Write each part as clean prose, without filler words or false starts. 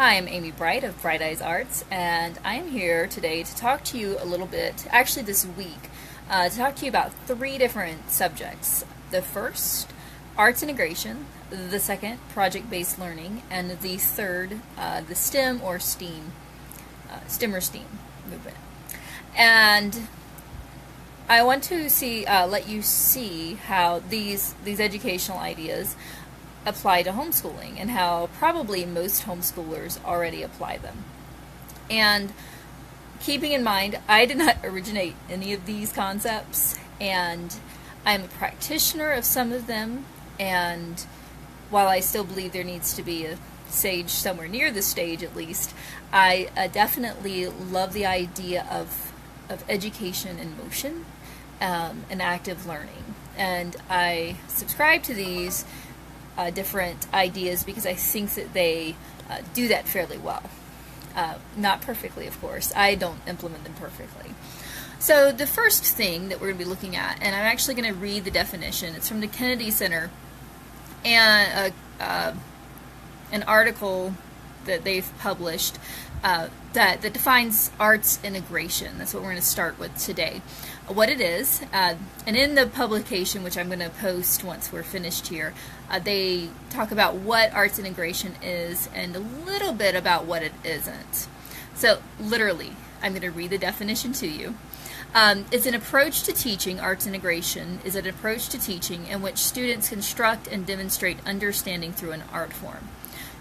Hi, I'm Amy Bright of Bright Eyes Arts, and I'm here today to talk to you a little bit, actually this week, to talk to you about three different subjects. The first, arts integration; the second, project-based learning; and the third, the STEM or STEAM, STEM or STEAM movement. And I want to let you see how these educational ideas apply to homeschooling and how probably most homeschoolers already apply them. And keeping in mind, I did not originate any of these concepts, and I'm a practitioner of some of them, and while I still believe there needs to be a sage somewhere near the stage at least, I definitely love the idea of education in motion and active learning. And I subscribe to these different ideas because I think that they do that fairly well. Not perfectly, of course. I don't implement them perfectly. So the first thing that we're going to be looking at, and I'm actually going to read the definition. It's from the Kennedy Center, and an article that they've published that defines arts integration. That's what we're going to start with today. What it is, and in the publication, which I'm going to post once we're finished here, they talk about what arts integration is and a little bit about what it isn't. So literally, I'm going to read the definition to you. It's an approach to teaching. Arts integration is an approach to teaching in which students construct and demonstrate understanding through an art form.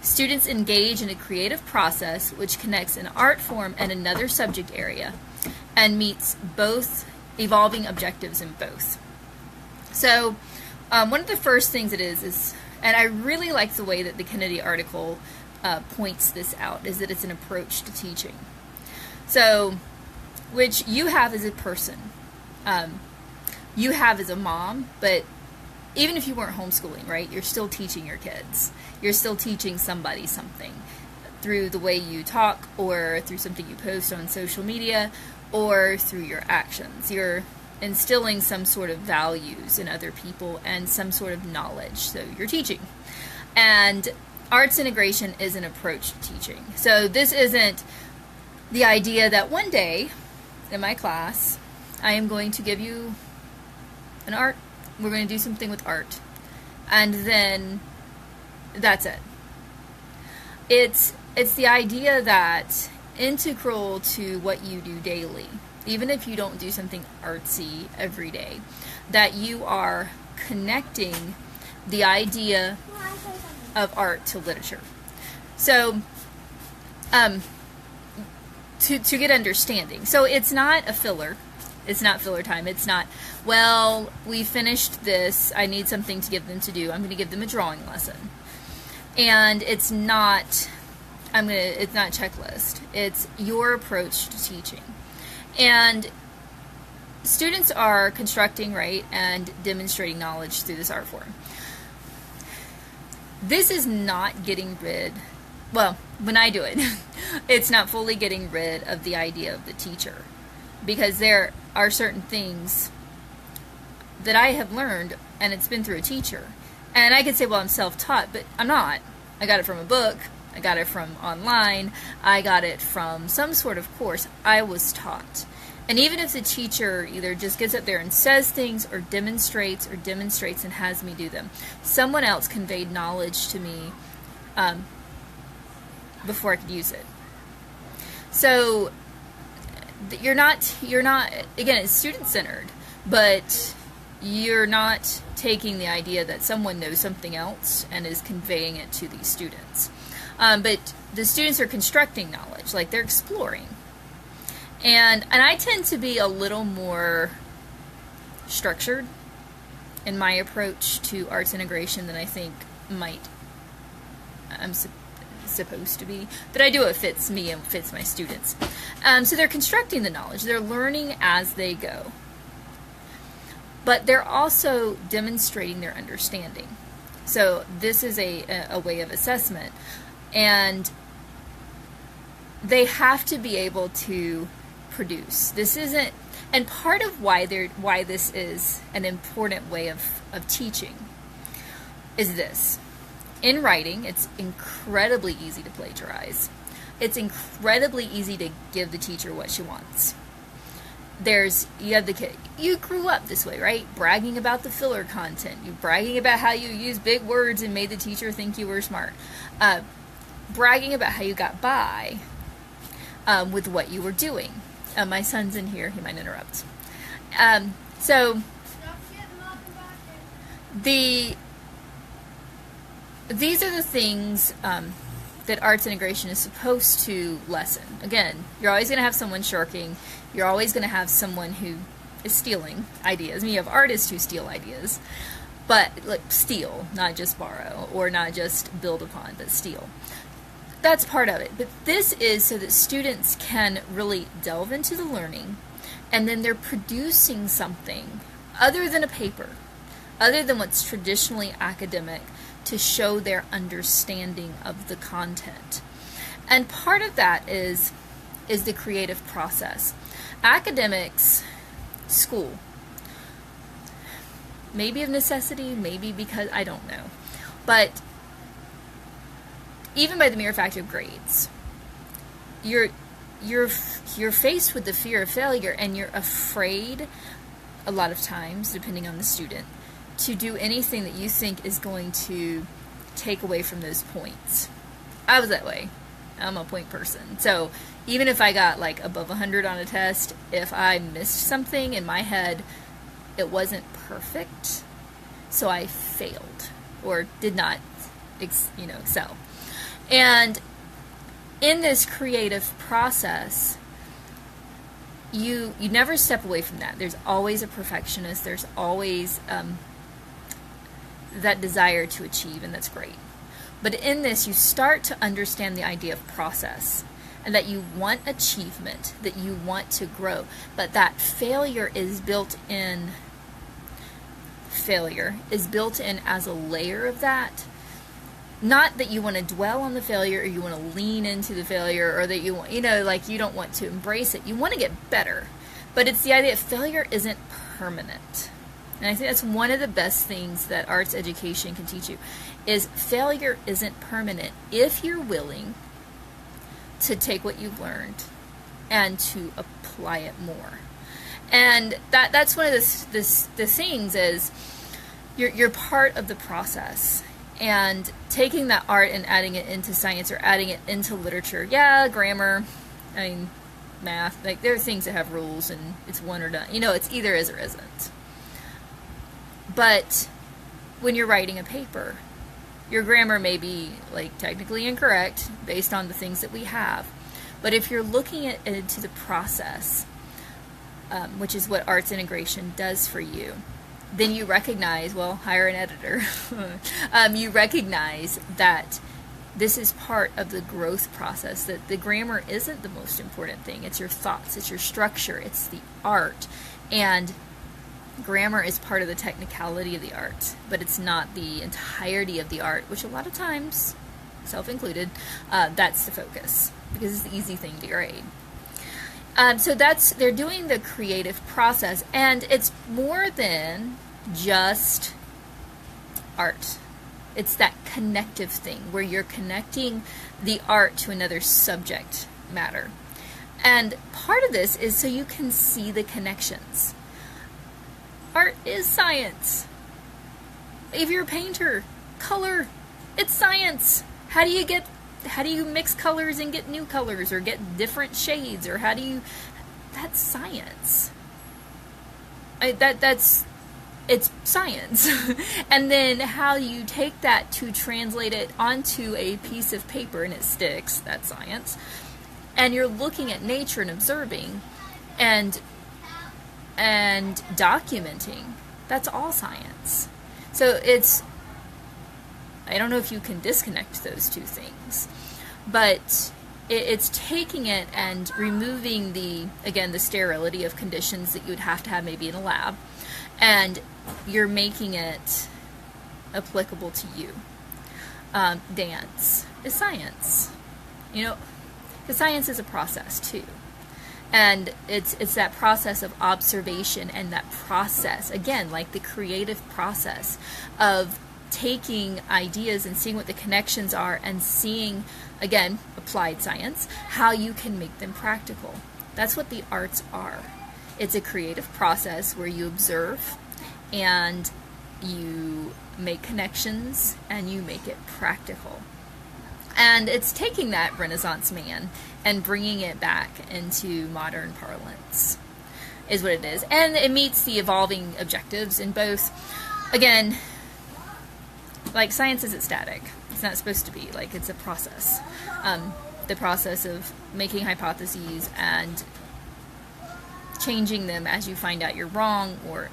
Students engage in a creative process which connects an art form and another subject area and meets both evolving objectives in both. So one of the first things it is, and I really like the way that the Kennedy article points this out, is that it's an approach to teaching. So, which you have as a person, you have as a mom, but even if you weren't homeschooling, right, you're still teaching your kids. You're still teaching somebody something through the way you talk, or through something you post on social media, or through your actions. You're instilling some sort of values in other people and some sort of knowledge, so you're teaching. And arts integration is an approach to teaching. So this isn't the idea that one day in my class I am going to give you an art, we're going to do something with art, and then that's it. It's the idea that integral to what you do daily, even if you don't do something artsy every day, that you are connecting the idea of art to literature. So, to get understanding. So it's not a filler. It's not filler time. It's not, well, we finished this, I need something to give them to do, I'm going to give them a drawing lesson. And it's not checklist. It's your approach to teaching. And students are constructing, right, and demonstrating knowledge through this art form. This is not getting rid, well, when I do it, it's not fully getting rid of the idea of the teacher, because there are certain things that I have learned, and it's been through a teacher. And I could say, well, I'm self-taught, but I'm not. I got it from a book. I got it from online. I got it from some sort of course. I was taught. And even if the teacher either just gets up there and says things or demonstrates and has me do them, someone else conveyed knowledge to me before I could use it. So you're not, again, it's student-centered, but you're not taking the idea that someone knows something else and is conveying it to these students. But the students are constructing knowledge, like they're exploring. And I tend to be a little more structured in my approach to arts integration than I think I'm supposed to be. But I do it fits me and fits my students. So they're constructing the knowledge. They're learning as they go. But they're also demonstrating their understanding. So this is a way of assessment. And they have to be able to produce. This isn't, and part of why this is an important way of teaching is this. In writing, it's incredibly easy to plagiarize. It's incredibly easy to give the teacher what she wants. You have the kid, you grew up this way, right? Bragging about the filler content. You bragging about how you used big words and made the teacher think you were smart. Bragging about how you got by with what you were doing. My son's in here, he might interrupt. So these are the things that arts integration is supposed to lessen. Again, you're always going to have someone shirking. You're always going to have someone who is stealing ideas. I mean, you have artists who steal ideas, but like steal, not just borrow, or not just build upon, but steal. That's part of it. But this is so that students can really delve into the learning, and then they're producing something other than a paper, other than what's traditionally academic, to show their understanding of the content. And part of that is the creative process. Academics, school, maybe of necessity, maybe because, I don't know, but even by the mere fact of grades, you're faced with the fear of failure, and you're afraid a lot of times, depending on the student, to do anything that you think is going to take away from those points. I was that way. I'm a point person. So even if I got like above 100 on a test, if I missed something in my head, it wasn't perfect, so I failed or did not excel. And in this creative process, you never step away from that. There's always a perfectionist. There's always that desire to achieve, and that's great. But in this, you start to understand the idea of process, and that you want achievement, that you want to grow, but that failure is built in as a layer of that. Not that you want to dwell on the failure, or you want to lean into the failure, or that you want, you don't want to embrace it. You want to get better, but it's the idea that failure isn't permanent. And I think that's one of the best things that arts education can teach you, is failure isn't permanent if you're willing to take what you've learned and to apply it more. And that's one of the things is you're part of the process. And taking that art and adding it into science, or adding it into literature, grammar, math, like there are things that have rules and it's one or done. It's either is or isn't. But when you're writing a paper, your grammar may be like technically incorrect based on the things that we have. But if you're looking into the process, which is what arts integration does for you, then you recognize, hire an editor. You recognize that this is part of the growth process, that the grammar isn't the most important thing. It's your thoughts, it's your structure, it's the art. And grammar is part of the technicality of the art, but it's not the entirety of the art, which a lot of times, self-included, that's the focus, because it's the easy thing to grade. So they're doing the creative process, and it's more than just art. It's that connective thing where you're connecting the art to another subject matter. And part of this is so you can see the connections. Art is science. If you're a painter, color, it's science. How do you mix colors and get new colors, or get different shades, or that's science. It's science. And then how you take that to translate it onto a piece of paper and it sticks, that's science. And you're looking at nature and observing and documenting, that's all science. So I don't know if you can disconnect those two things, but it's taking it and removing the sterility of conditions that you would have to have maybe in a lab, and you're making it applicable to you. Dance is science, because science is a process too. And it's that process of observation, and that process, again, like the creative process of taking ideas and seeing what the connections are and seeing, again, applied science, how you can make them practical. That's what the arts are. It's a creative process where you observe and you make connections and you make it practical. And it's taking that Renaissance man and bringing it back into modern parlance is what it is. And it meets the evolving objectives in both. Again, like, science isn't static. It's not supposed to be. Like, it's a process. The process of making hypotheses and changing them as you find out you're wrong, or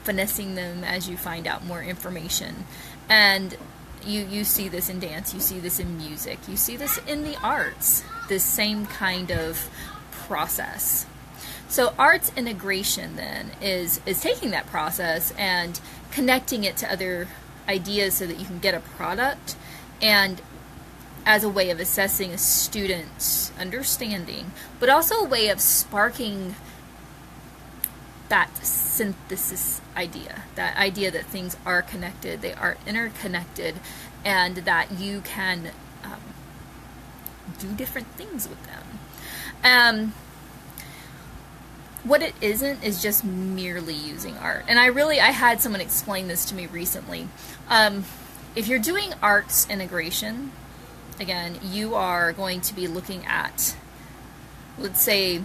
finessing them as you find out more information. And you see this in dance, you see this in music, you see this in the arts, this same kind of process. So arts integration then is taking that process and connecting it to other ideas so that you can get a product, and as a way of assessing a student's understanding, but also a way of sparking that synthesis idea, that idea that things are connected, they are interconnected, and that you can do different things with them. What it isn't is just merely using art. And I had someone explain this to me recently. If you're doing arts integration, again, you are going to be looking at, let's say,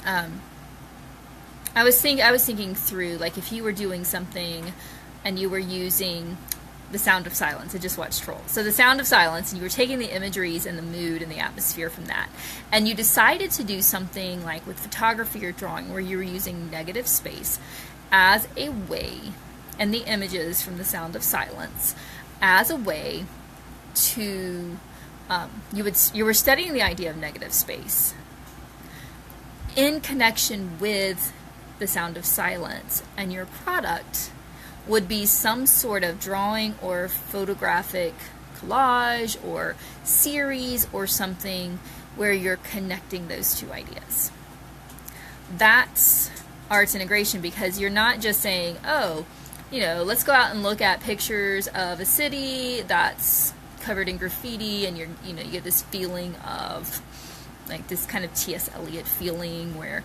I was thinking through, like, if you were doing something and you were using The Sound of Silence. I just watched Trolls. So The Sound of Silence, and you were taking the imageries and the mood and the atmosphere from that, and you decided to do something like with photography or drawing where you were using negative space as a way, and the images from The Sound of Silence as a way to, you were studying the idea of negative space in connection with The Sound of Silence, and your product would be some sort of drawing or photographic collage or series or something where you're connecting those two ideas. That's arts integration, because you're not just saying, oh, let's go out and look at pictures of a city that's covered in graffiti, and you get this feeling of, like, this kind of T.S. Eliot feeling where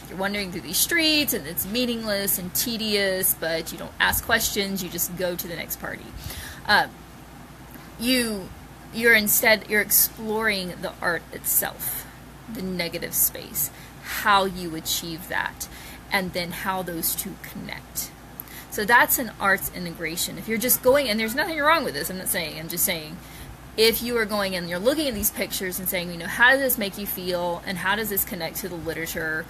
you're wandering through these streets and it's meaningless and tedious, but you don't ask questions, you just go to the next party. You're exploring the art itself, the negative space, how you achieve that, and then how those two connect. So that's an arts integration. If you're just going, and there's nothing wrong with this, I'm just saying, if you are going and you're looking at these pictures and saying, how does this make you feel, and how does this connect to the literature,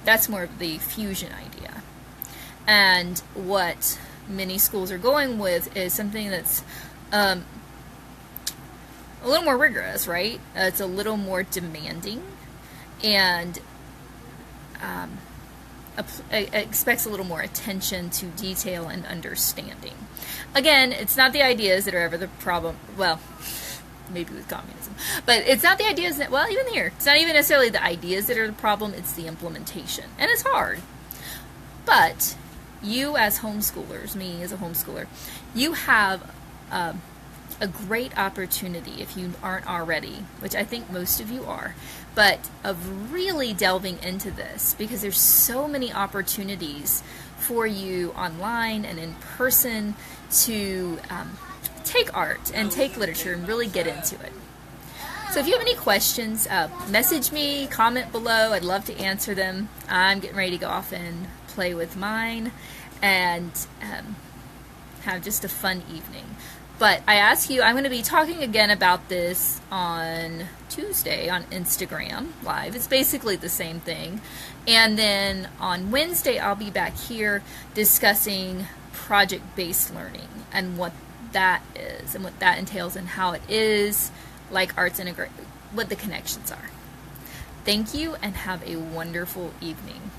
that's more of the fusion idea. And what many schools are going with is something that's a little more rigorous, right? It's a little more demanding, and expects a little more attention to detail and understanding. Again, it's not the ideas that are ever the problem. Well, maybe with communism. But it's not the ideas that, well, even here, it's not even necessarily the ideas that are the problem, it's the implementation. And it's hard. But you as homeschoolers, me as a homeschooler, you have a great opportunity, if you aren't already, which I think most of you are, but of really delving into this, because there's so many opportunities for you online and in person to take art and take literature and really get into it. So if you have any questions, message me, comment below. I'd love to answer them. I'm getting ready to go off and play with mine and have just a fun evening. But I ask you, I'm going to be talking again about this on Tuesday on Instagram Live. It's basically the same thing. And then on Wednesday, I'll be back here discussing project-based learning and what that is and what that entails and how it is like arts integrate, what the connections are. Thank you and have a wonderful evening.